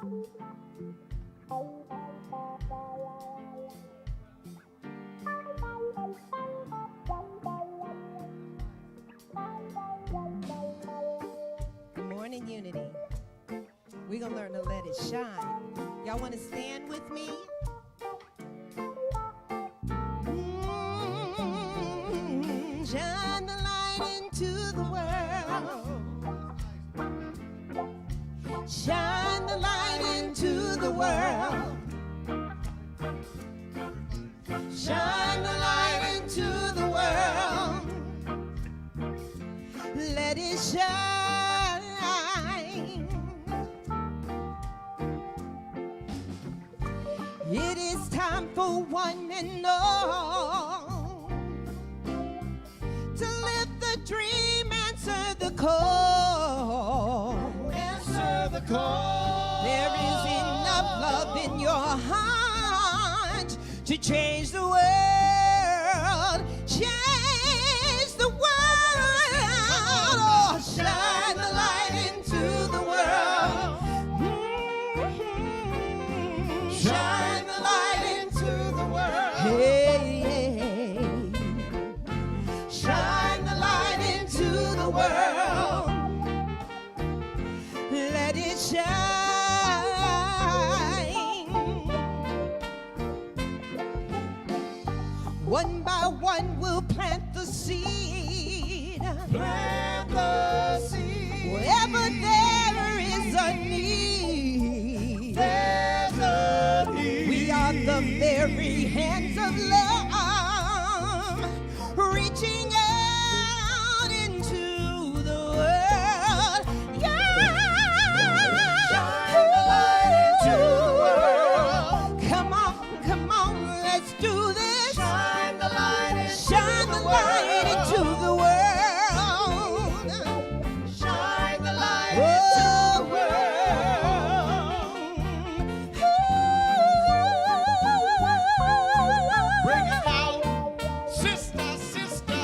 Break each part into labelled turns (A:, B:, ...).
A: Good morning, Unity. We're going to learn to let it shine. Y'all want to stand with me? Shine the light into the world. Shine the light into the world. Shine the light into the world. Let it shine. It is time for one and all to live the dream, answer the call. Answer the call. There is enough love in your heart to change the world. Change the world. Oh, shine the light into the world. Shine the light into the world. Hey, shine the light into the world. Let it shine. One by one we'll plant the seed. Plant the seed. Wherever there is a need, there's a need. We are the very hands of love, reaching out into the world. Yeah. Shine the light into the world. Come on, come on, let's do this. Shine the light into the world. Shine the light into the world. Bring it out, sister, sister.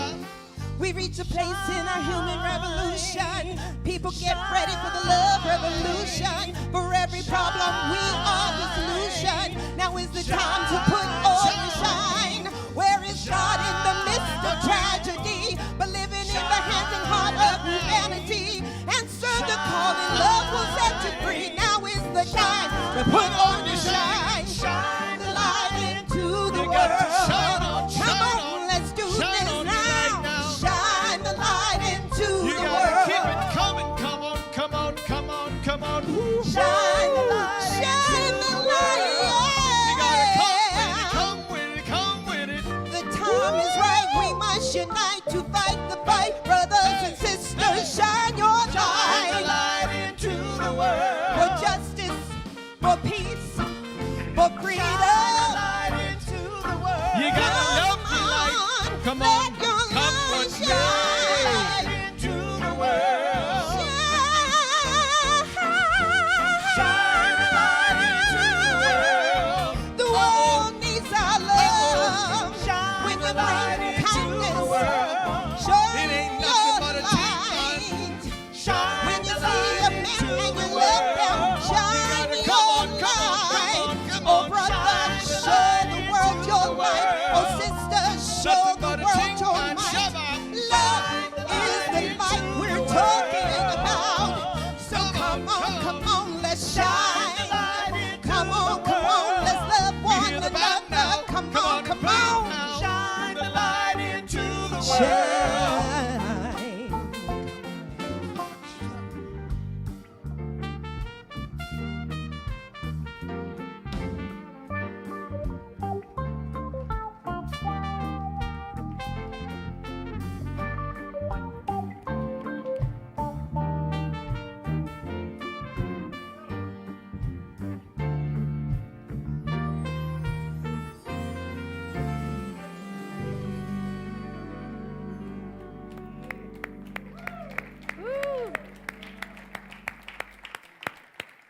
A: We reach a place in our human revolution. People get ready for the love revolution. For every problem, we are the solution. Now is the time to put on the shine. Where is God in the midst of tragedy? But living in the hands and heart of humanity. Answer the call and love will set you free. Now is the time to put on the shine. Shine the light into the world. Come on, let's do this now. Shine the light into the world. You gotta keep it coming. Come on, come on, come on, come on. Shine the light. Shine the light. You gotta come with it, come with it, come with it. The time is right. We must unite to fight the fight. Brothers and sisters, shine your light. Shine the light into the world. For justice, for peace, for freedom. Shine the light into the world. You gotta love your light. Come on, come with me. Light into the world. Shine the light into the world. The world needs our love. When you bring kindness, shine your light. When you see a man and you love them, shine your light. Oh, brother, show the world your light. Oh, sister, show the world your light. Love is the light we're talking about. So come on, let's shine. Come on, let's love one another. Come on. Shine the light into the world. Shine.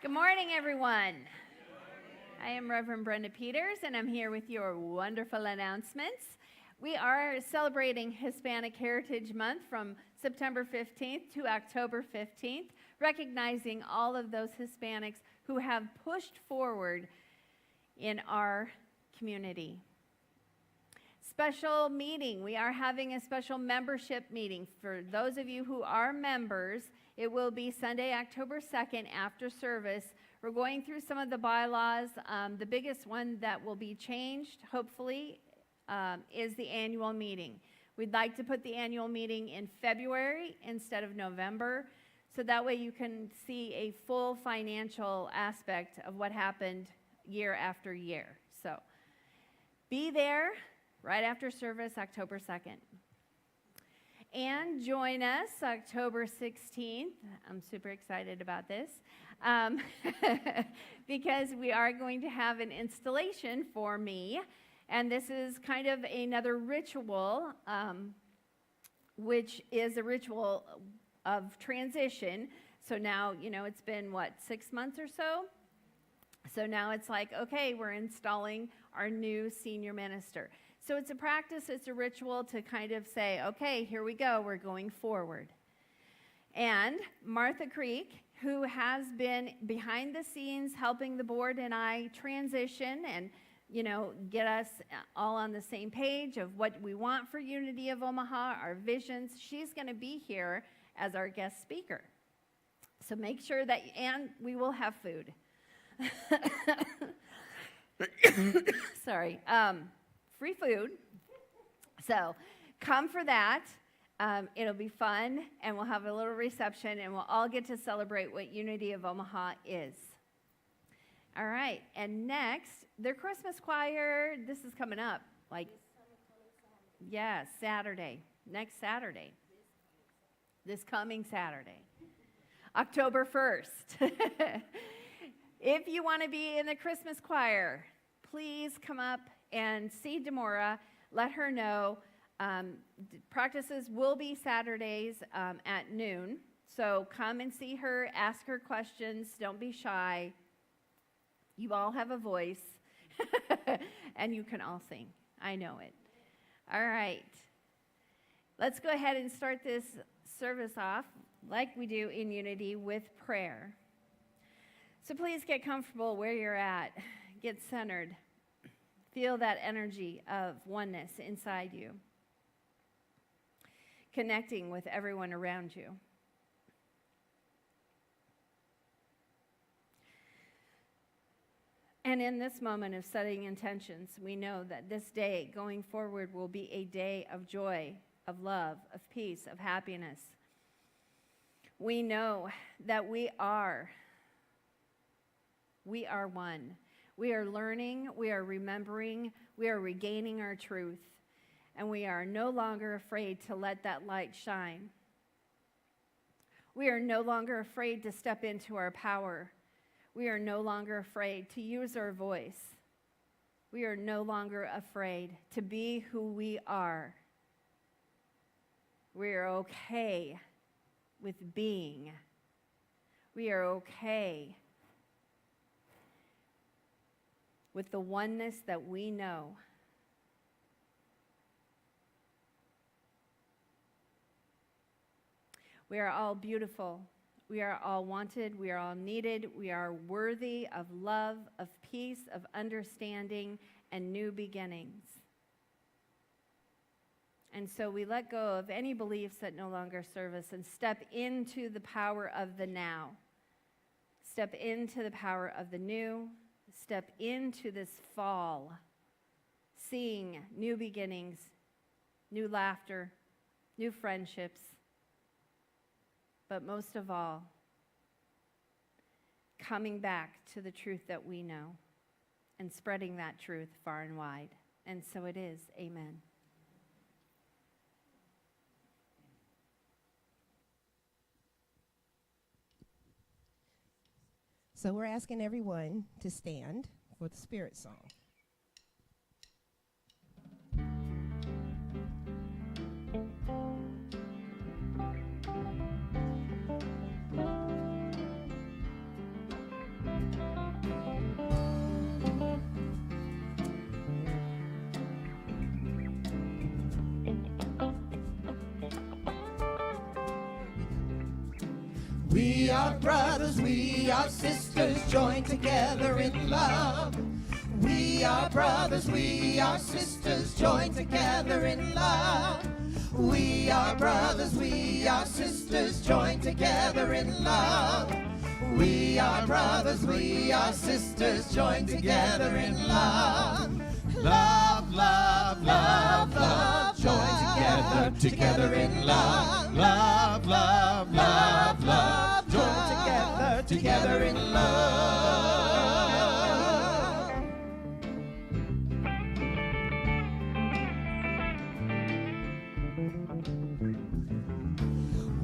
B: Good morning, everyone. I am Reverend Brenda Peters, and I'm here with your wonderful announcements. We are celebrating Hispanic Heritage Month from September 15th to October 15th. recognizing all of those Hispanics who have pushed forward in our community. Special meeting. We are having a special membership meeting. For those of you who are members, it will be Sunday, October 2nd after service. We're going through some of the bylaws. The biggest one that will be changed, hopefully, is the annual meeting. We'd like to put the annual meeting in February instead of November, so that way you can see a full financial aspect of what happened year after year. So be there right after service, October 2nd. And join us October 16th. I'm super excited about this because we are going to have an installation for me. And this is kind of another ritual, which is a ritual of transition. So now, it's been, 6 months or so? So now it's like, okay, we're installing our new senior minister. So it's a practice, it's a ritual to kind of say, okay, here we go, we're going forward. And Martha Creek, who has been behind the scenes helping the board and I transition and, get us all on the same page of what we want for Unity of Omaha, our visions, she's going to be here as our guest speaker. So make sure that, and we will have food. Sorry. Free food. So come for that. It'll be fun, and we'll have a little reception, and we'll all get to celebrate what Unity of Omaha is. All right. And next, their Christmas choir. This is coming up. Saturday. Next Saturday. This coming Saturday. October 1st. If you want to be in the Christmas choir, please come up and see Demora. Let her know. Practices will be Saturdays at noon. So come and see her. Ask her questions. Don't be shy. You all have a voice. And you can all sing. I know it. All right. Let's go ahead and start this service off like we do in Unity with prayer. So please get comfortable where you're at. Get centered. Feel that energy of oneness inside you. Connecting with everyone around you. And in this moment of setting intentions, we know that this day going forward will be a day of joy, of love, of peace, of happiness. We know that we are one. We are learning, we are remembering, we are regaining our truth, and we are no longer afraid to let that light shine. We are no longer afraid to step into our power. We are no longer afraid to use our voice. We are no longer afraid to be who we are. We are okay with being. We are okay with the oneness that we know. We are all beautiful. We are all wanted. We are all needed. We are worthy of love, of peace, of understanding, and new beginnings. And so we let go of any beliefs that no longer serve us and step into the power of the now. Step into the power of the new. Step into this fall, seeing new beginnings, new laughter, new friendships, but most of all, coming back to the truth that we know and spreading that truth far and wide. And so it is. Amen.
A: So we're asking everyone to stand for the Spirit song. We are brothers, we are sisters, joined together in love. We are brothers, we are sisters, joined together in love. We are brothers, we are sisters, joined together in love. We are brothers, we are sisters, joined together in love. Love, love, love, love, joined together in love. Love, love, love, love, joined together in love.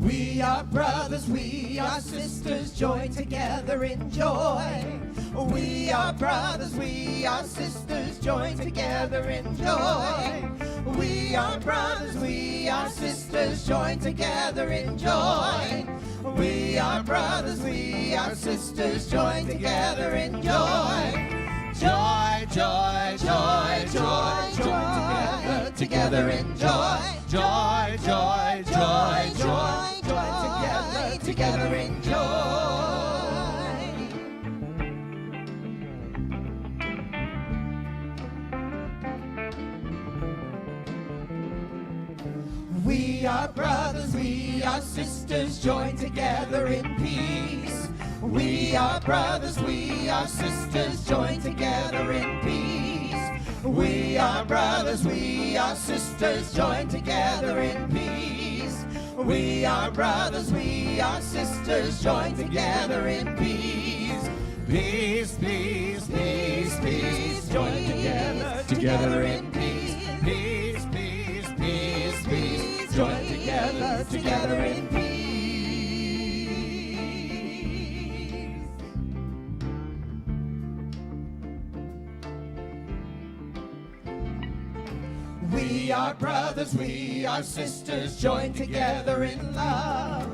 A: We are brothers, we are sisters, joined together in joy. We are brothers, we are sisters, joined together in joy. We are brothers, we are sisters, joined together in joy. We are brothers, we are sisters, joined together in joy. Joy, joy, joy, joy, joined together in joy. Joy, joy, joy, joy, joined together in joy. We are brothers, we are sisters, joined together in peace. We are brothers, we are sisters, joined together in peace. We are brothers, we are sisters, joined together in peace. We are brothers, we are sisters, joined together in peace. Peace, peace, peace, peace, joined together in peace. Peace, peace, peace, peace, joined together in peace. We are brothers, we are sisters, joined together in love.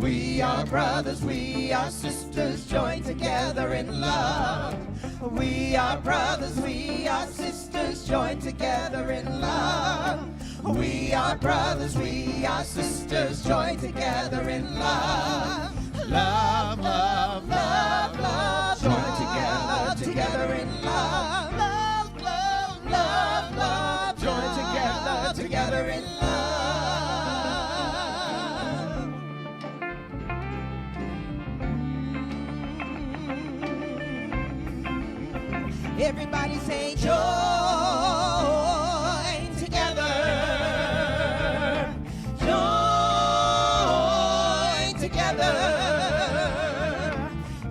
A: We are brothers, we are sisters, joined together in love. We are brothers, we are sisters, joined together in love. We are brothers, we are sisters, joined together in love. Love, love, love, love, joined together in love. Love, love, love, love, joined together in love. Everybody say join together. Join together.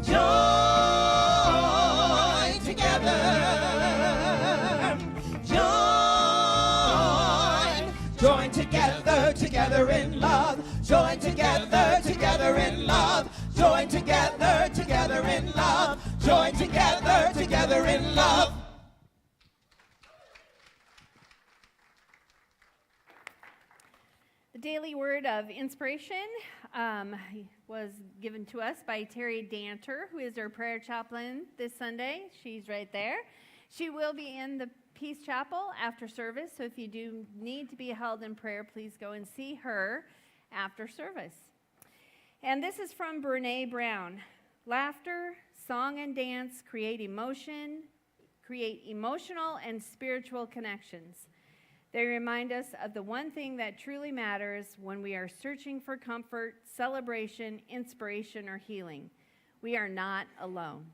A: Join together. Join together in love. Join together in love. Join together in love. Join together in love.
B: The daily word of inspiration was given to us by Terry Danter, who is our prayer chaplain this Sunday. She's right there. She will be in the Peace Chapel after service, so if you do need to be held in prayer, please go and see her after service. And this is from Brene Brown. Laughter, song, and dance create emotional and spiritual connections. They remind us of the one thing that truly matters when we are searching for comfort, celebration, inspiration, or healing. We are not alone.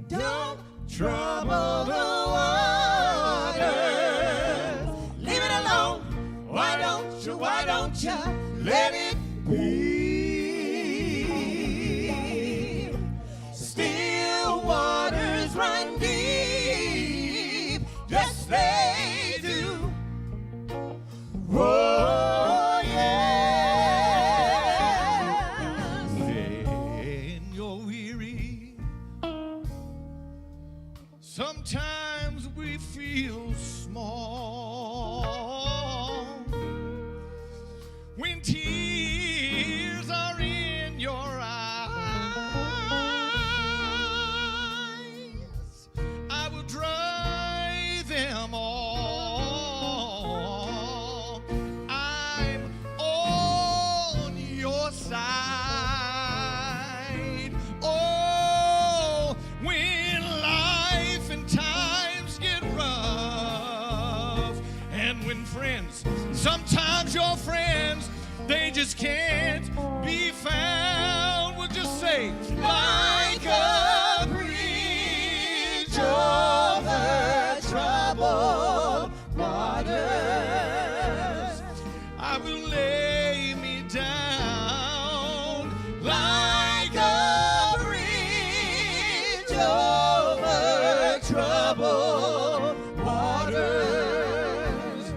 A: Don't trouble the water. Leave it alone. Why don't you let it be?
C: Sometimes we feel small when tears are in your eyes. I will dry them all. I'm on your side. Oh, when life and times get rough, and when friends, sometimes your friends, they just can't be found. We'll just say, like a bridge over troubled waters, I will lay me down like a bridge over troubled waters.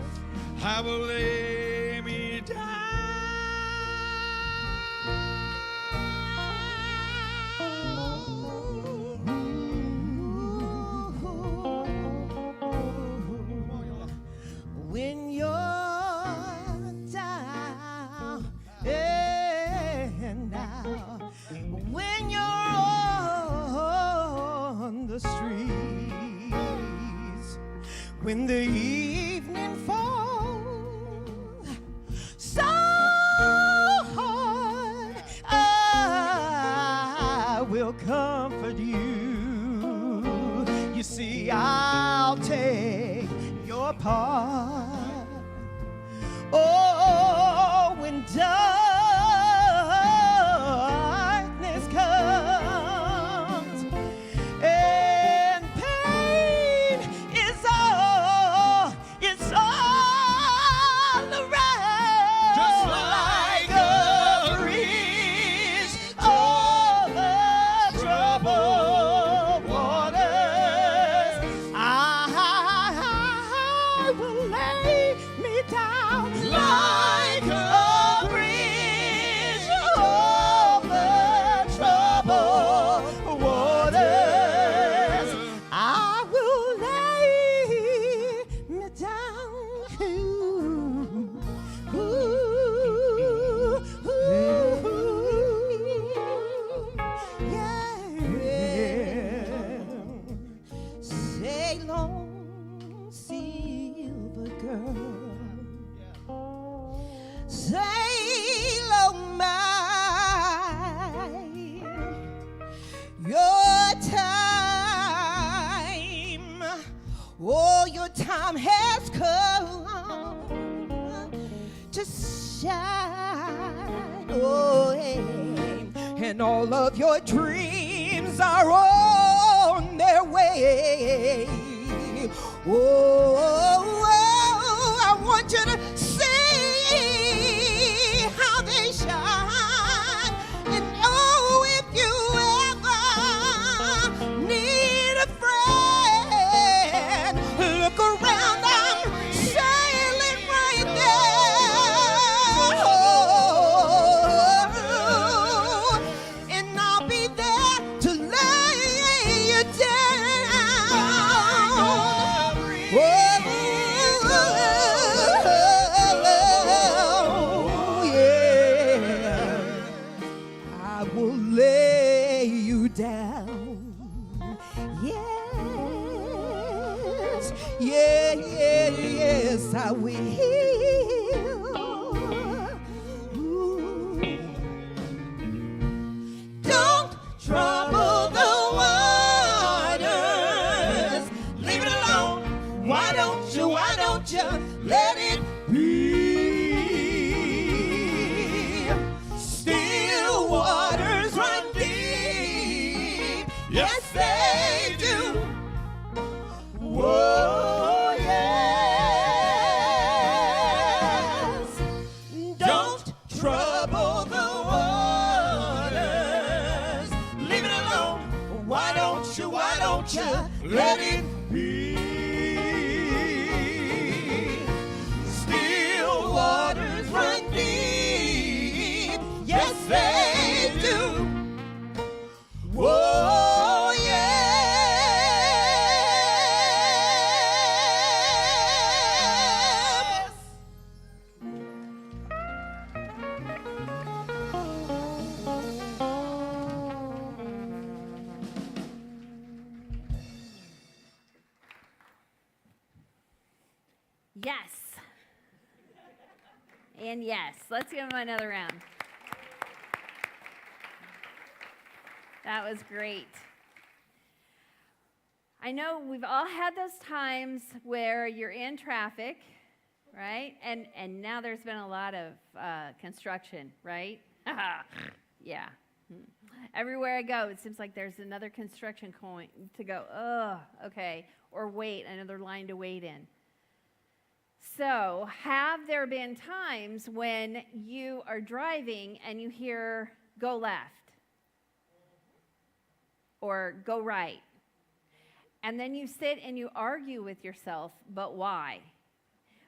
C: I will lay me
A: When you're down and out, when you're on the streets, when the evening falls so hard, I will comfort you. You see, I'll take your part. Oh, when darkness comes and pain is all around,
C: just like a
A: breeze over troubled waters, I will lay me down like a bridge over troubled waters. I will lay me down. Ooh, ooh, yeah. Sail on, silver girl. Sail on mine. Your time, oh, your time has come to shine. Oh, and all of your dreams are on their way. Oh, I want you to see how they shine. And oh, if you ever need a friend, look around, I'm sailing right there. Oh, and I'll be there to lay you down. Oh, yeah. I will lay you down. Yes, yes, I will. Ooh. Don't trouble the waters. Leave it alone. Why don't you let it be? Still waters run deep. Yes, they do. Whoa, yes. Don't trouble the waters. Leave it alone. Why don't you let it be? Still waters run deep. Yes, they do. Whoa, yeah.
B: and yes. Let's give him another round. That was great. I know we've all had those times where you're in traffic, right? And now there's been a lot of construction, right? Yeah. Everywhere I go, it seems like there's another construction point to go, oh, okay, or wait, another line to wait in. So, have there been times when you are driving and you hear, go left, or go right, and then you sit and you argue with yourself, but why?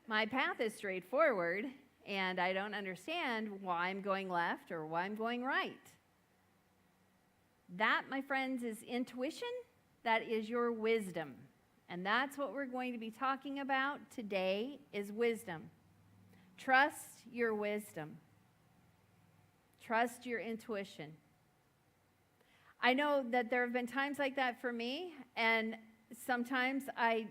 B: My path is straightforward, and I don't understand why I'm going left or why I'm going right. That, my friends, is intuition. That is your wisdom. And that's what we're going to be talking about today is wisdom. Trust your wisdom. Trust your intuition. I know that there have been times like that for me, and sometimes I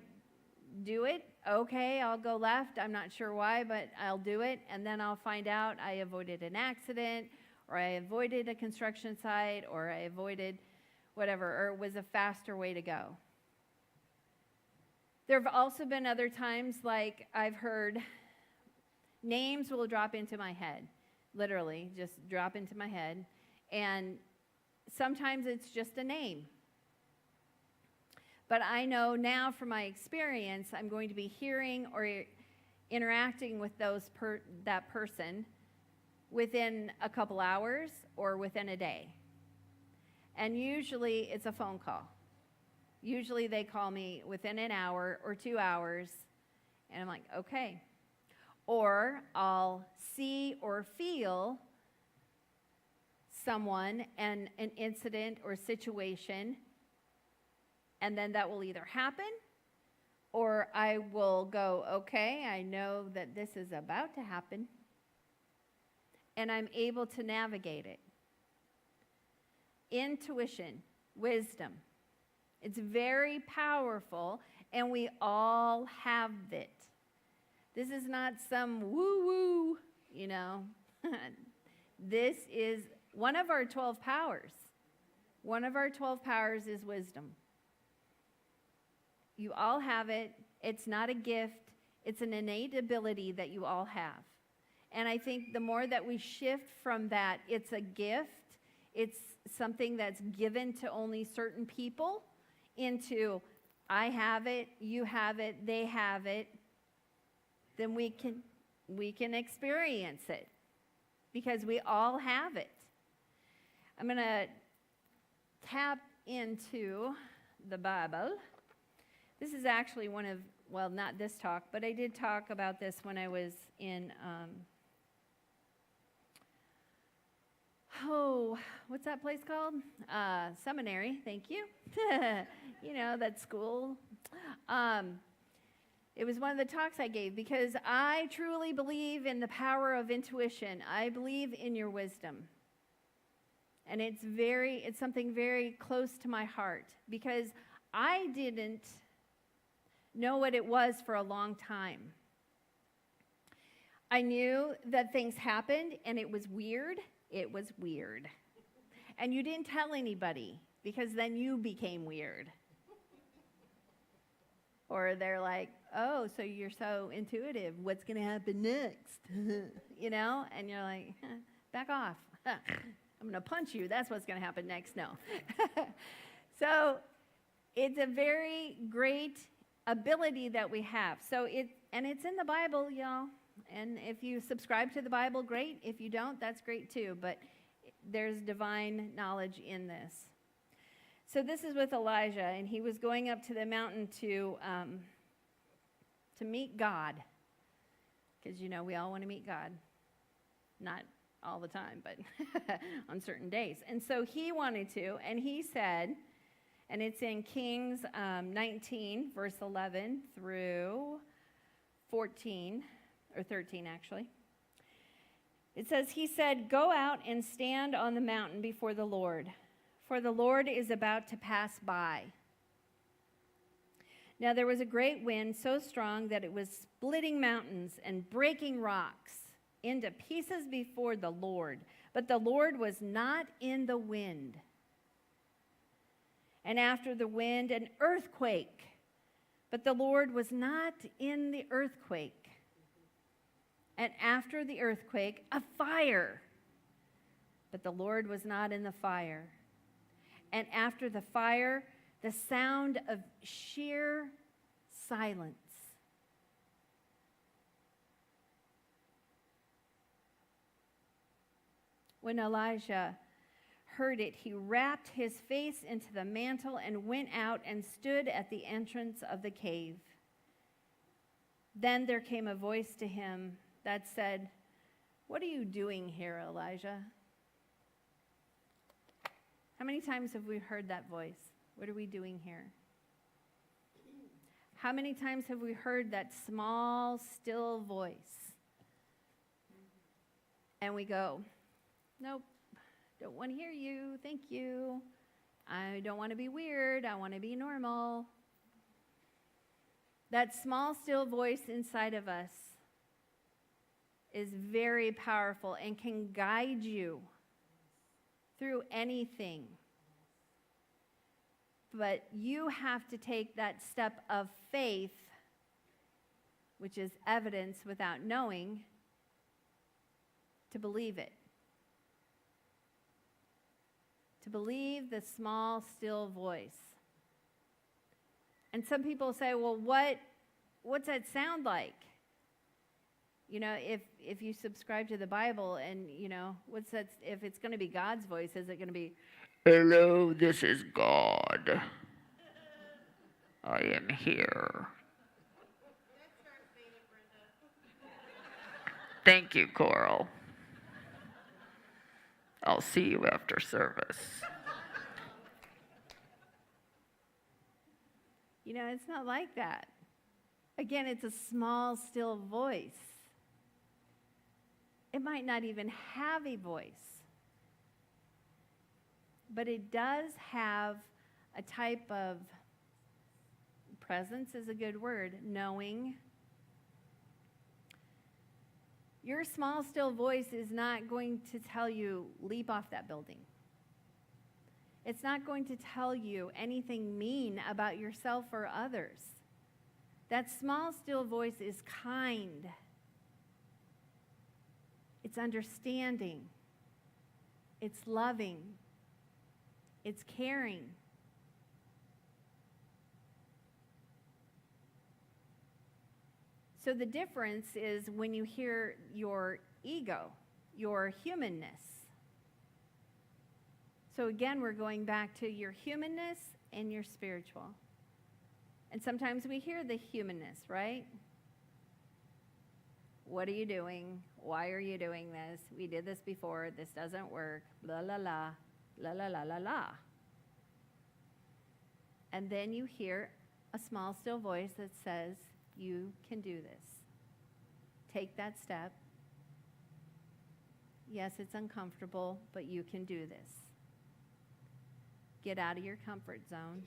B: do it. Okay, I'll go left. I'm not sure why, but I'll do it, and then I'll find out I avoided an accident, or I avoided a construction site, or I avoided whatever, or it was a faster way to go. There have also been other times, like I've heard names will drop into my head, literally just drop into my head, and sometimes it's just a name. But I know now from my experience, I'm going to be hearing or interacting with that person within a couple hours or within a day. And usually it's a phone call. Usually they call me within an hour or 2 hours, and I'm like, okay. Or I'll see or feel someone and an incident or situation, and then that will either happen, or I will go, okay, I know that this is about to happen, and I'm able to navigate it. Intuition, wisdom. It's very powerful, and we all have it. This is not some woo-woo, you know. This is one of our 12 powers. One of our 12 powers is wisdom. You all have it. It's not a gift. It's an innate ability that you all have. And I think the more that we shift from that, it's a gift, it's something that's given to only certain people, into I have it, you have it, they have it, then we can experience it because we all have it. I'm going to tap into the Bible. This is actually one of, well, not this talk, but I did talk about this when I was in, what's that place called? Seminary, thank you. You know, that school. It was one of the talks I gave because I truly believe in the power of intuition. I believe in your wisdom. And it's something very close to my heart because I didn't know what it was for a long time. I knew that things happened and it was weird. It was weird. And you didn't tell anybody because then you became weird. Or they're like, oh, so you're so intuitive. What's going to happen next? You know? And you're like, back off. I'm going to punch you. That's what's going to happen next. No. So it's a very great ability that we have. And it's in the Bible, y'all. And if you subscribe to the Bible, great. If you don't, that's great too. But there's divine knowledge in this. So this is with Elijah, and he was going up to the mountain to meet God. Because, you know, we all want to meet God. Not all the time, but on certain days. And so he wanted to, and he said, and it's in Kings 19, verse 11 through 14, or 13 actually. It says, he said, go out and stand on the mountain before the Lord, for the Lord is about to pass by. Now there was a great wind so strong that it was splitting mountains and breaking rocks. into pieces before the Lord, but the Lord was not in the wind. And after the wind, an earthquake, but the Lord was not in the earthquake. And after the earthquake, a fire, but the Lord was not in the fire. And after the fire, the sound of sheer silence. When Elijah heard it, he wrapped his face into the mantle and went out and stood at the entrance of the cave. Then there came a voice to him that said, "What are you doing here, Elijah?" How many times have we heard that voice? What are we doing here? How many times have we heard that small, still voice? And we go, "Nope, don't want to hear you, thank you. I don't want to be weird, I want to be normal." That small, still voice inside of us is very powerful and can guide you through anything. But you have to take that step of faith, which is evidence without knowing, to believe it. To believe the small, still voice. And some people say, well, what's that sound like? You know, if you subscribe to the Bible and, you know, what's that, if it's going to be God's voice, is it going to be, "Hello, this is God. I am here." "Thank you, Coral. I'll see you after service." You know, it's not like that. Again, it's a small, still voice. It might not even have a voice, but it does have a type of presence, is a good word, knowing. Your small, still voice is not going to tell you, leap off that building. It's not going to tell you anything mean about yourself or others. That small, still voice is kind. It's understanding. It's loving. It's caring. So the difference is when you hear your ego, your humanness. So again, we're going back to your humanness and your spiritual. And sometimes we hear the humanness, right? What are you doing? Why are you doing this? We did this before. This doesn't work. La la la, la la la la la. And then you hear a small, still voice that says, you can do this. Take that step. Yes, it's uncomfortable, but you can do this. Get out of your comfort zone.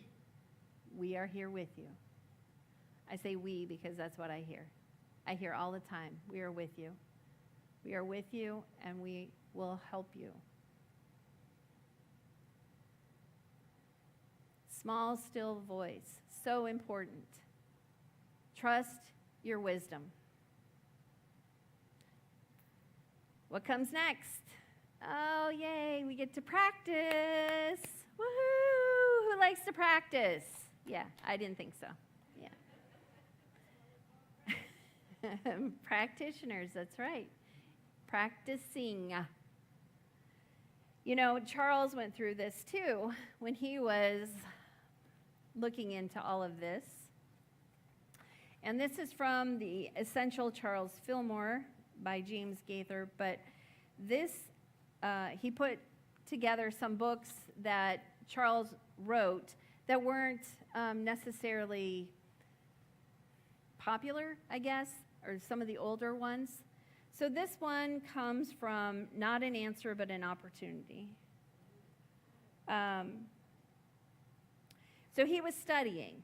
B: We are here with you. I say we because that's what I hear. I hear all the time, we are with you. We are with you, and we will help you. Small, still voice, so important. Trust your wisdom. What comes next? Oh, yay, we get to practice. Woohoo! Who likes to practice? Yeah, I didn't think so. Yeah. Practitioners, that's right. Practicing. You know, Charles went through this too when he was looking into all of this. And this is from the Essential Charles Fillmore by James Gaither. But this, he put together some books that Charles wrote that weren't necessarily popular, I guess, or some of the older ones. So this one comes from not an answer, but an opportunity. So he was studying.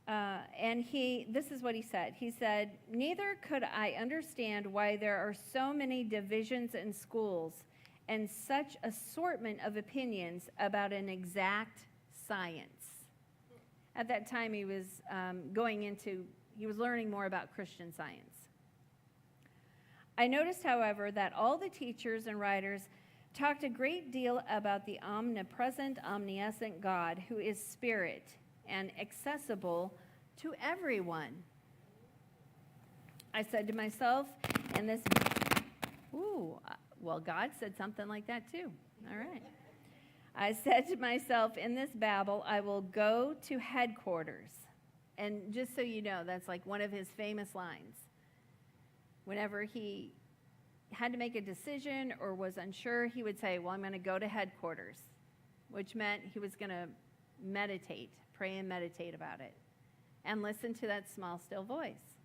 B: This is what he said. He said, "Neither could I understand why there are so many divisions in schools and such assortment of opinions about an exact science." At that time, he was learning more about Christian Science. "I noticed, however, that all the teachers and writers talked a great deal about the omnipresent, omniscient God who is spirit and accessible to everyone. I said to myself, and this, well, God said something like that too. All right. I said to myself, in this babble, I will go to headquarters. And just so you know, that's like one of his famous lines. Whenever he had to make a decision or was unsure, he would say, well, I'm going to go to headquarters, which meant he was going to meditate, pray and meditate about it, and listen to that small, still voice.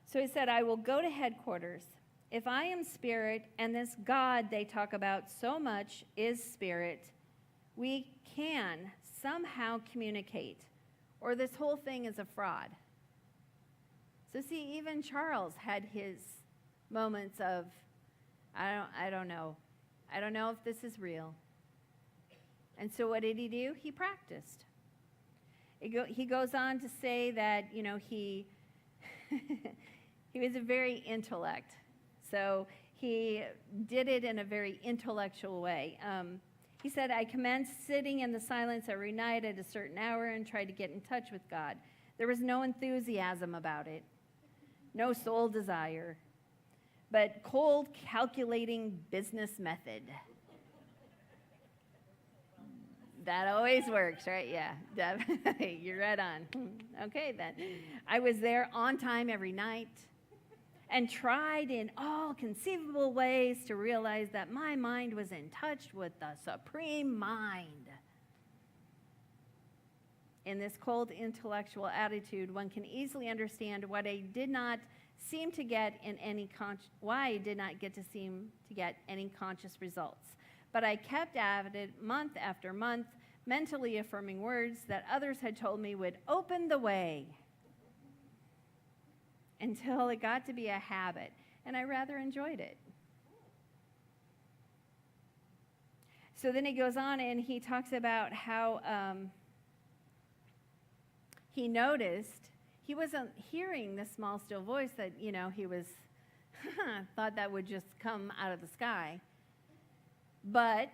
B: So he said, I will go to headquarters. If I am spirit and this God they talk about so much is spirit, we can somehow communicate, or this whole thing is a fraud. So see, even Charles had his moments of, I don't know. I don't know if this is real. And so what did he do? He practiced. He goes on to say that, he was a very intellect. So he did it in a very intellectual way. He said, I commenced sitting in the silence every night at a certain hour and tried to get in touch with God. There was no enthusiasm about it, no soul desire, but cold, calculating business method. That always works, right? Yeah, definitely. You're right on. Okay, then. I was there on time every night and tried in all conceivable ways to realize that my mind was in touch with the supreme mind. In this cold intellectual attitude, one can easily understand what I did not seem to get why I did not seem to get any conscious results. But I kept at it month after month, mentally affirming words that others had told me would open the way until it got to be a habit, and I rather enjoyed it. So then he goes on and he talks about how he noticed he wasn't hearing the small, still voice that, he was thought that would just come out of the sky. But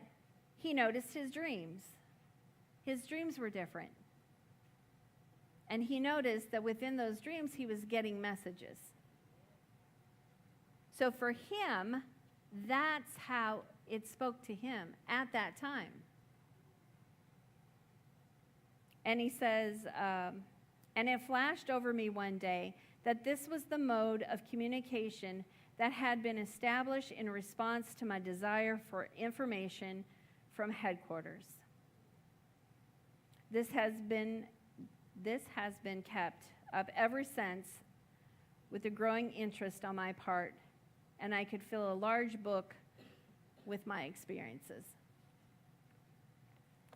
B: he noticed his dreams. His dreams were different. And he noticed that within those dreams, he was getting messages. So for him, that's how it spoke to him at that time. And he says, and it flashed over me one day that this was the mode of communication that had been established in response to my desire for information from headquarters. This has been kept up ever since with a growing interest on my part, and I could fill a large book with my experiences.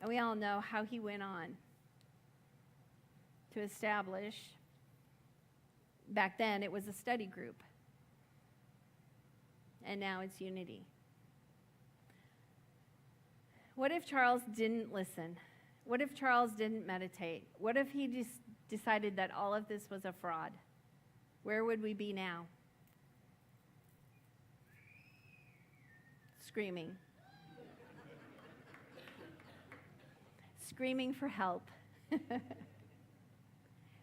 B: And we all know how he went on to establish, back then it was a study group, and now it's unity. What if Charles didn't listen? What if Charles didn't meditate? What if he just decided that all of this was a fraud? Where would we be now? Screaming. Screaming for help.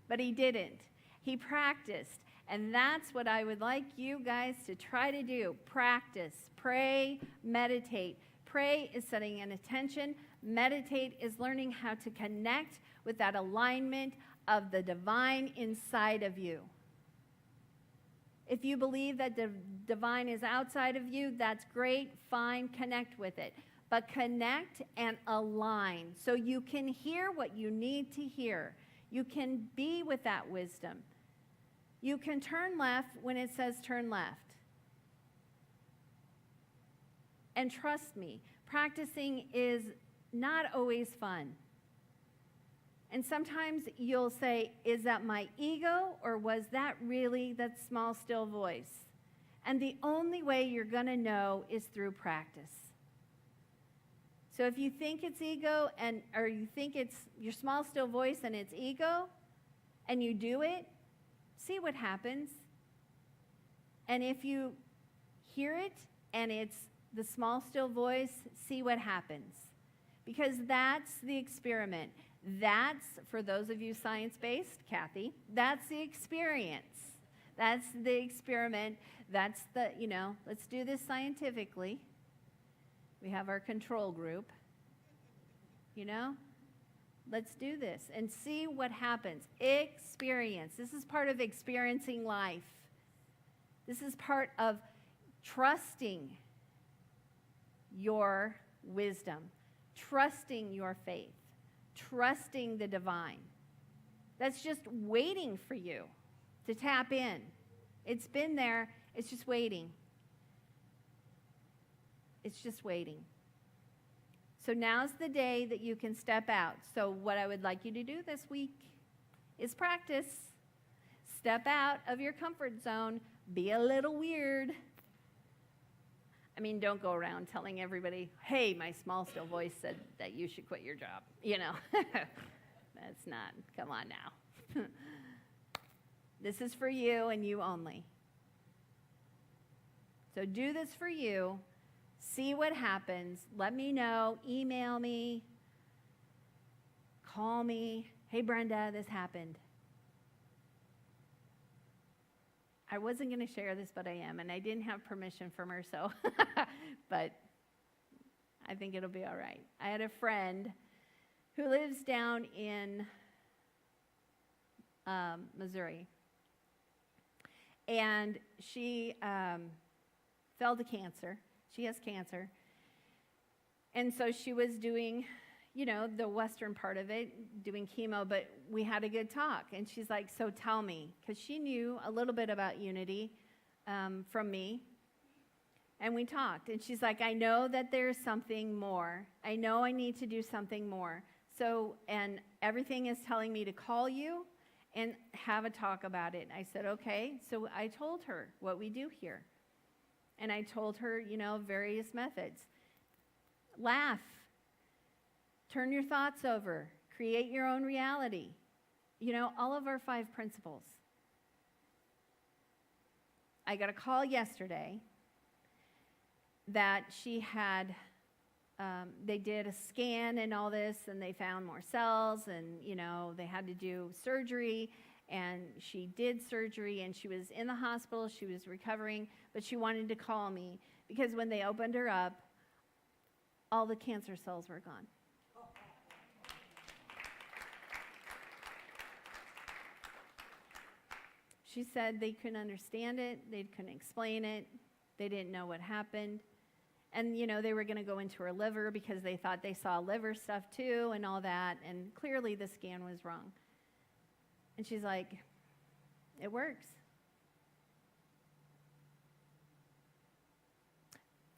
B: But he didn't. He practiced. And that's what I would like you guys to try to do. Practice. Pray. Meditate. Pray is setting an attention. Meditate is learning how to connect with that alignment of the divine inside of you. If you believe that the divine is outside of you, that's great, fine, connect with it. But connect and align so you can hear what you need to hear. You can be with that wisdom. You can turn left when it says turn left. And trust me, practicing is not always fun. And sometimes you'll say, is that my ego, or was that really that small, still voice? And the only way you're going to know is through practice. So if you think it's ego, or you think it's your small, still voice and it's ego, and you do it, see what happens. And if you hear it and it's the small, still voice, see what happens. Because that's the experiment. That's, for those of you science-based, Kathy, that's the experience. That's the experiment. That's the, let's do this scientifically. We have our control group. Let's do this and see what happens. Experience. This is part of experiencing life. This is part of trusting your wisdom, trusting your faith, trusting the divine. That's just waiting for you to tap in. It's been there. It's just waiting. It's just waiting. So now's the day that you can step out. So what I would like you to do this week is practice. Step out of your comfort zone. Be a little weird. I mean, don't go around telling everybody, hey, my small, still voice said that you should quit your job. That's not, come on now. This is for you and you only. So do this for you. See what happens. Let me know. Email me. Call me. Hey, Brenda, this happened. I wasn't going to share this, but I am. And I didn't have permission from her, so. But I think it'll be all right. I had a friend who lives down in Missouri. And she fell to cancer. She has cancer. And so she was doing, the western part of it, doing chemo, but we had a good talk. And she's like, so tell me, because she knew a little bit about unity from me. And we talked. And she's like, I know that there's something more. I know I need to do something more. So, and everything is telling me to call you and have a talk about it. I said, okay. So I told her what we do here. And I told her, various methods. Laugh. Turn your thoughts over. Create your own reality. All of our 5 principles. I got a call yesterday that she had, they did a scan and all this, and they found more cells, and, they had to do surgery. And she did surgery, and she was in the hospital. She was recovering, but she wanted to call me because when they opened her up, all the cancer cells were gone. She said they couldn't understand it. They couldn't explain it. They didn't know what happened. And, they were going to go into her liver because they thought they saw liver stuff too and all that. And clearly the scan was wrong. And she's like, it works.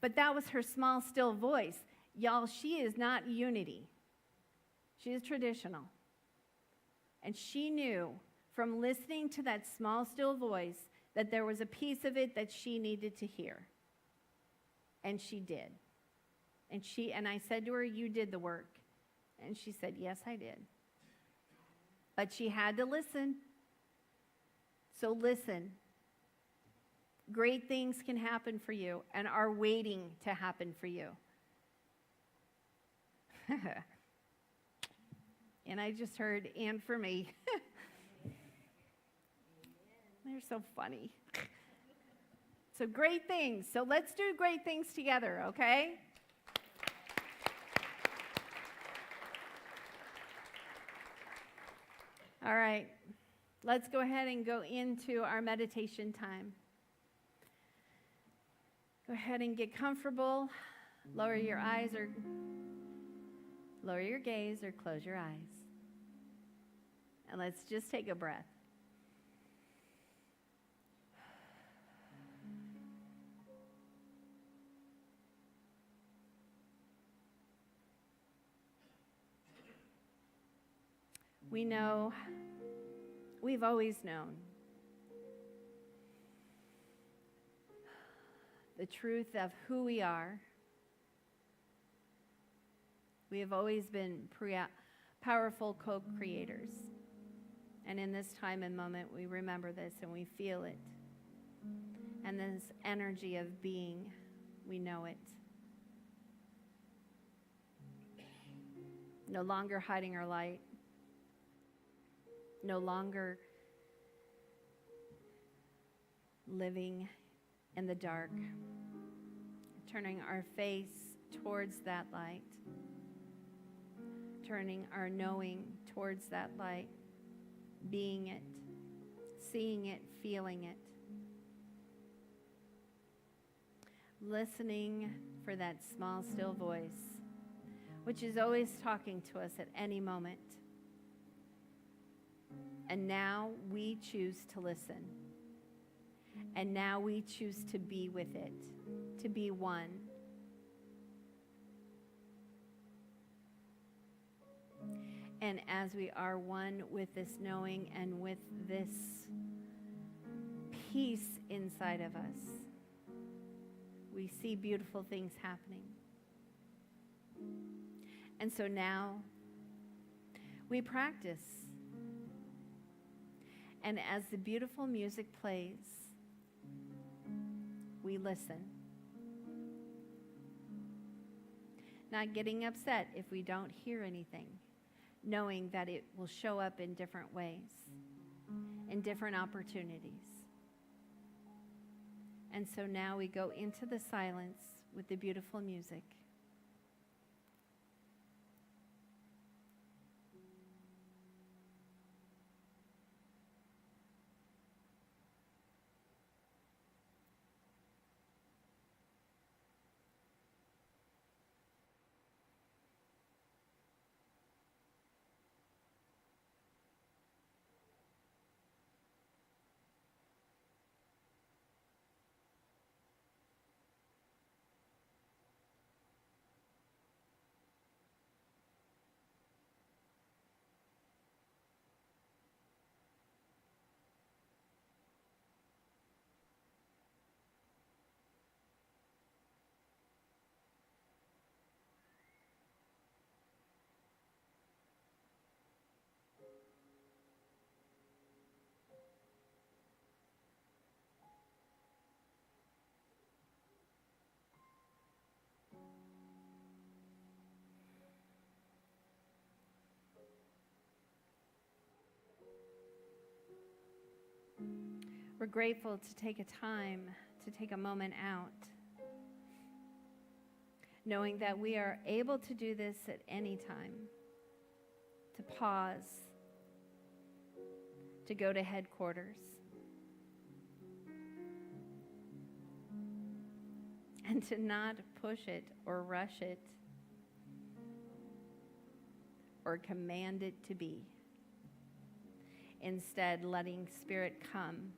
B: But that was her small, still voice. Y'all, she is not unity. She is traditional. And she knew from listening to that small, still voice that there was a piece of it that she needed to hear. And she did. And I said to her, you did the work. And she said, yes, I did. But she had to listen. So listen. Great things can happen for you and are waiting to happen for you. And I just heard, and for me. They're so funny. So great things. So let's do great things together, okay? All right, let's go ahead and go into our meditation time. Go ahead and get comfortable. Lower your eyes or lower your gaze or close your eyes. And let's just take a breath. We know, we've always known the truth of who we are. We have always been powerful co-creators. And in this time and moment, we remember this and we feel it. And this energy of being, we know it. No longer hiding our light. No longer living in the dark. Turning our face towards that light. Turning our knowing towards that light. Being it. Seeing it. Feeling it. Listening for that small, still voice, which is always talking to us at any moment. And now we choose to listen. And now we choose to be with it, to be one. And as we are one with this knowing and with this peace inside of us, we see beautiful things happening. And so now we practice. And as the beautiful music plays, we listen. Not getting upset if we don't hear anything, knowing that it will show up in different ways, in different opportunities. And so now we go into the silence with the beautiful music. We're grateful to take a time, to take a moment out, knowing that we are able to do this at any time, to pause, to go to headquarters, and to not push it or rush it or command it to be. Instead, letting Spirit come.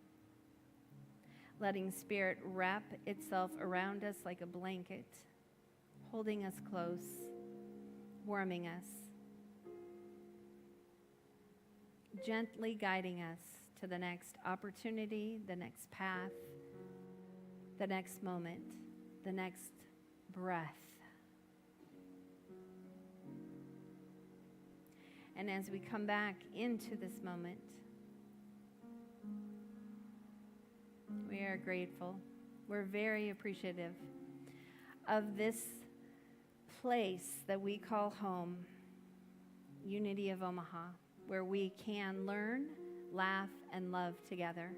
B: Letting Spirit wrap itself around us like a blanket, holding us close, warming us, gently guiding us to the next opportunity, the next path, the next moment, the next breath. And as we come back into this moment, we are grateful. We're very appreciative of this place that we call home, Unity of Omaha, where we can learn, laugh, and love together.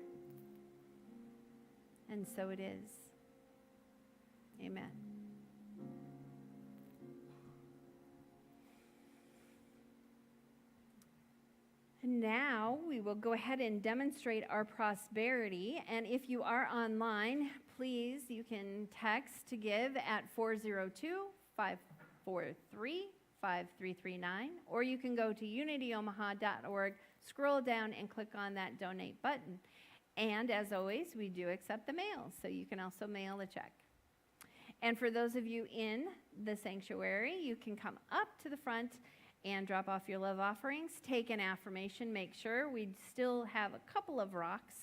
B: And so it is. Amen. Now we will go ahead and demonstrate our prosperity. And if you are online, please, you can text to give at 402-543-5339, or you can go to unityomaha.org, scroll down and click on that donate button. And as always, we do accept the mail, so you can also mail a check. And for those of you in the sanctuary, you can come up to the front and drop off your love offerings. Take an affirmation. Make sure we still have a couple of rocks,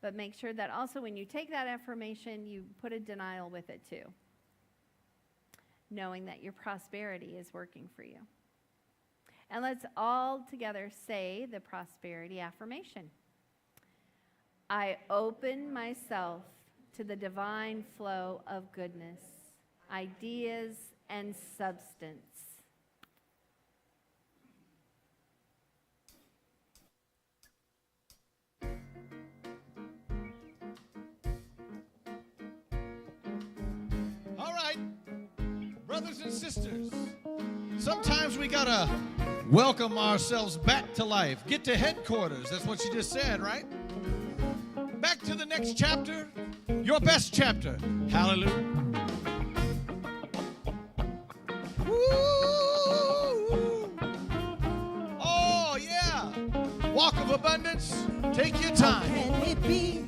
B: but make sure that also when you take that affirmation, you put a denial with it too, knowing that your prosperity is working for you. And let's all together say the prosperity affirmation. I open myself to the divine flow of goodness, ideas, and substance.
C: All right, brothers and sisters, sometimes we gotta welcome ourselves back to life. Get to headquarters. That's what you just said, right? Back to the next chapter, your best chapter. Hallelujah. Woo! Oh, yeah. Walk of abundance. Take your time.
A: Can it be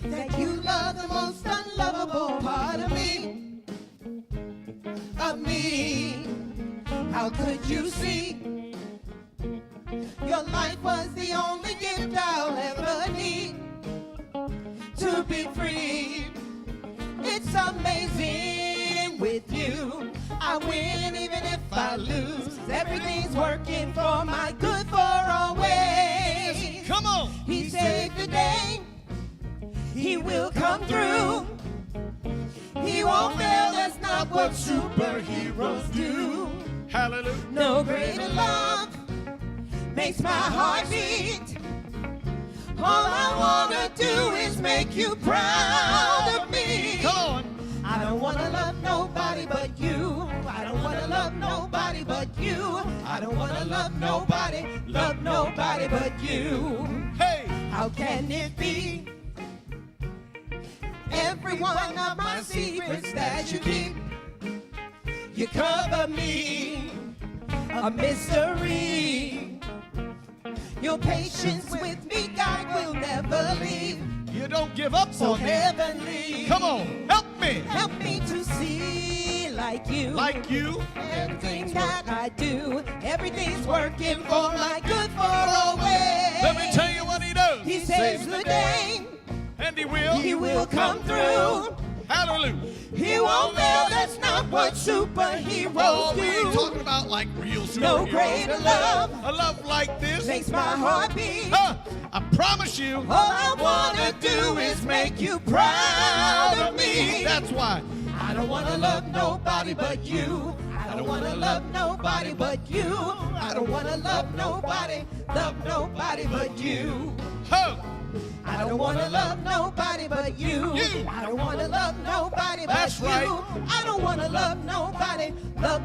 A: that you love the most unlovable part of me? Of me? How could you see? Your life was the only gift I'll ever need to be free. It's amazing with you. I win even if I lose. Everything's working for my good for always.
C: Come on.
A: He saved the day. He will come through. He won't fail. That's not what superheroes do.
C: Hallelujah.
A: No greater love makes my heart beat. All I wanna do is make you proud of me.
C: Come on.
A: I don't wanna love nobody but you. I don't wanna love nobody but you. I don't wanna love nobody but you.
C: Hey.
A: How can it be? Every one of my secrets that you keep, you cover me, a mystery. Your patience with me, God, will never leave.
C: You don't give up
A: So
C: on me.
A: heavenly,
C: Come on. Help me.
A: help me to see like you.
C: Like you.
A: Everything that I do, everything's working for my good for always.
C: Let me tell you what he does.
A: He saves the day.
C: And he will.
A: He will come through.
C: Hallelujah.
A: He won't fail. That's not what superheroes
C: Oh, we ain't
A: do.
C: talking about like real superheroes.
A: No greater love
C: A love like this.
A: makes my heart beat.
C: Huh, I promise you.
A: All I wanna do is make you proud of me.
C: That's why.
A: I don't wanna love nobody but you. I don't wanna love nobody but you. I don't wanna love nobody but you.
C: Huh.
A: I don't wanna love nobody but you.
C: You.
A: I don't wanna love nobody but
C: That's
A: you.
C: right.
A: I don't wanna love nobody but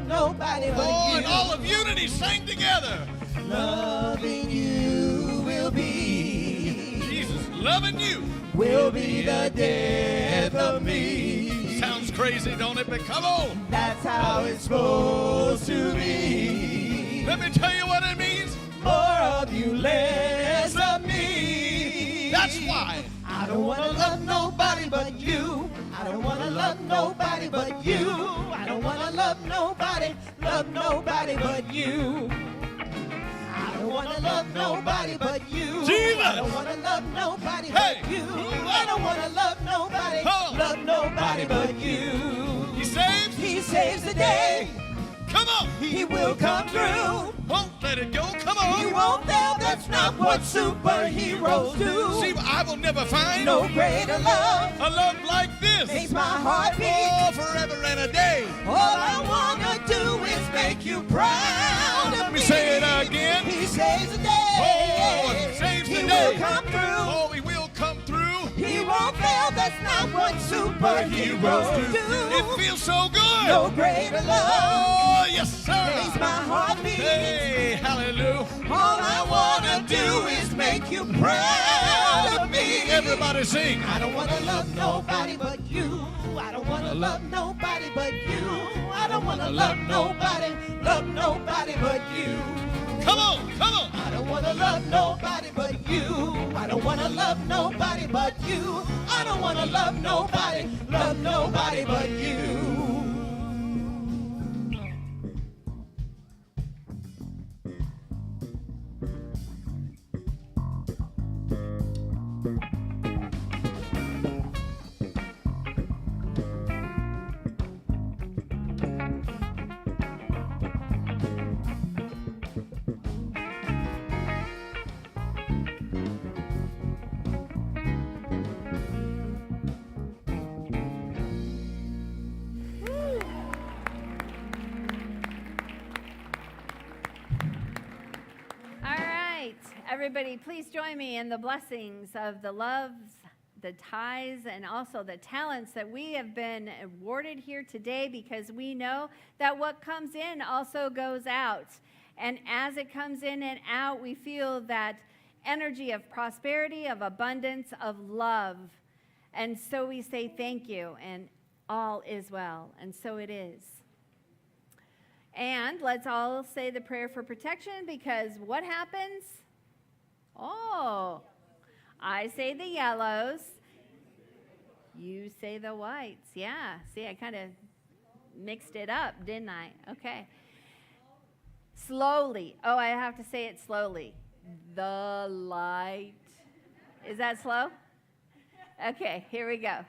C: Oh,
A: you.
C: and all of unity sang together.
A: Loving you will be
C: Loving you
A: the death of me.
C: sounds crazy, don't it? But come on.
A: That's how it's supposed to be.
C: Let me tell you what it means.
A: More of you, less of me.
C: That's why.
A: I don't wanna love nobody but you. I don't wanna love nobody but you. I don't wanna love nobody but you. I don't wanna love nobody but you.
C: Jesus.
A: I don't wanna love nobody
C: Hey.
A: but you. I don't wanna love nobody but you.
C: He
A: He saves the day.
C: Come on.
A: He will come through.
C: Won't let it go. Come
A: He
C: on.
A: won't fail. That's not what superheroes do.
C: See, I will never find
A: No greater love
C: a love like this.
A: makes my heart beat.
C: Oh, forever and a day.
A: All I wanna do is make you proud of
C: Let me
A: me.
C: say it again.
A: He saves the day.
C: Oh, saves the
A: he
C: day.
A: will come through.
C: Oh, he will come through.
A: He won't fail. That's not what superheroes do.
C: It feels so good.
A: No greater love
C: Oh, yes, sir.
A: makes my heart beat.
C: Hey, hallelujah.
A: All I wanna do is make you proud of me.
C: Everybody sing.
A: I don't wanna love nobody but you. I don't wanna love nobody but you. I don't wanna love nobody but you.
C: Come on, come on.
A: I don't wanna love nobody but you. I don't wanna love nobody but you. I don't wanna love nobody but you. I
B: Everybody, please join me in the blessings of the loves, the tithes, and also the talents that we have been awarded here today, because we know that what comes in also goes out. And as it comes in and out, we feel that energy of prosperity, of abundance, of love. And so we say thank you, and all is well. And so it is. And let's all say the prayer for protection, because what happens? Oh, I say the yellows. You say the whites. Yeah, see, I kind of mixed it up, didn't I? Okay. Slowly. Oh, I have to say it slowly. The light. Is that slow? Okay, here we go.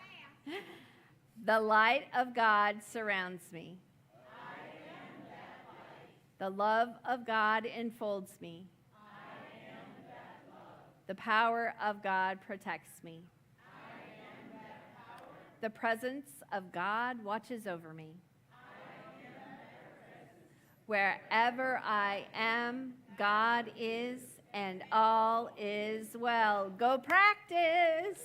B: The light of God surrounds me. I am that light. The love of God enfolds me. I am that love. The power of God protects me. I am that power. The presence of God watches over me. I am that presence. Wherever I am, God is, and all is well. Go practice.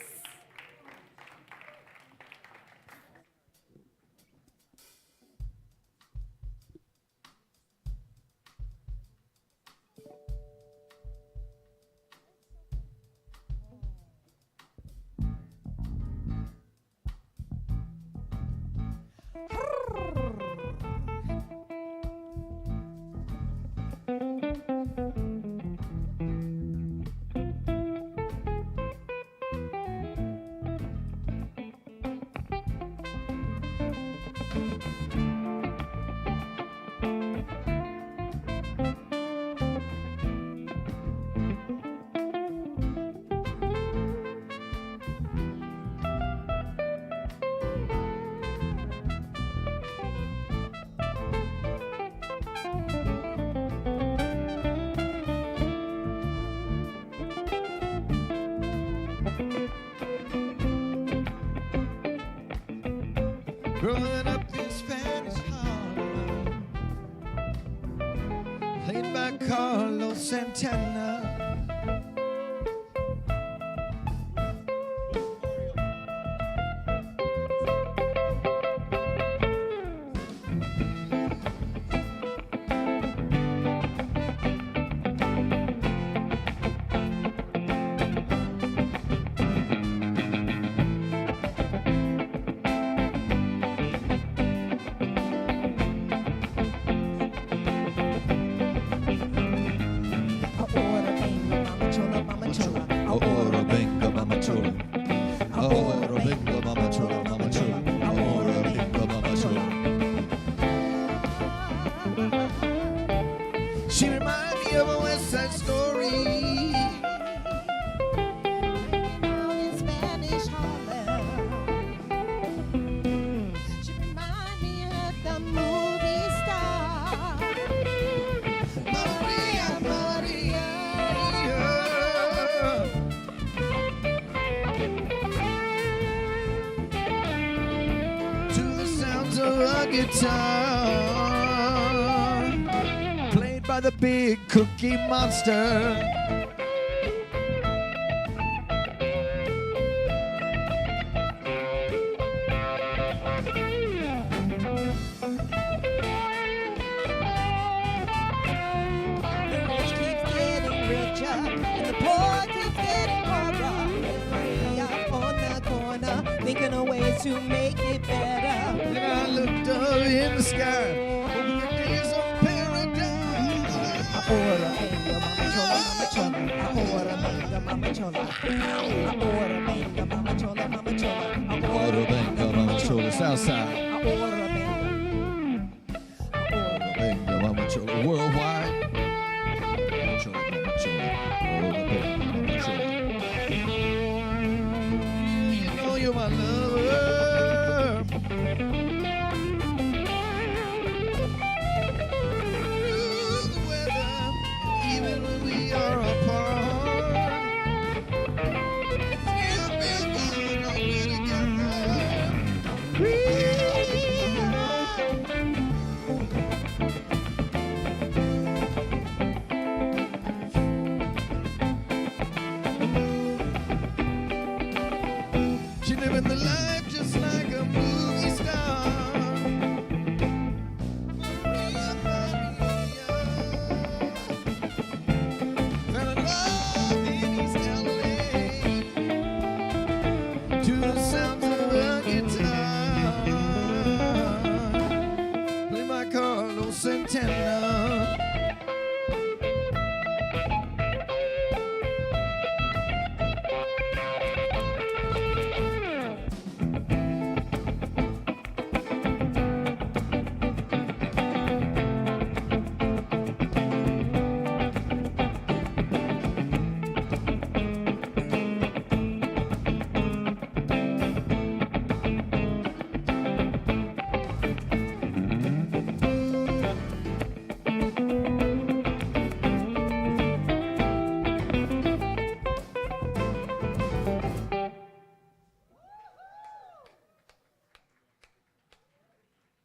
C: Growing up in Spanish Harlem, played by Carlos Santana. Ahora venga mama chola, ahora venga mama chola, ahora venga mama chola. She reminds me of a West Side Story.
A: Down in Spanish Harlem. She reminds me of the movie star.
C: Maria, Maria. To the sounds of a guitar, played by the big Cookie Monster.
A: The rich keeps getting richer, and the poor keeps getting poorer. Way up on the corner, thinking of ways to make it better.
C: And I looked up in the sky over the days of paradise.
A: Ahora venga mama chola, mama chola. Ahora venga mama chola. Ahora venga mama chola, mama chola.
C: Ahora venga mama chola, Southside.
A: Ahora venga.
C: Ahora venga mama chola, worldwide. Mama chola, mama chola. Ahora venga mama chola. You know you're my lover. Through the weather, even when we are apart. Still feel good when we're together. 10.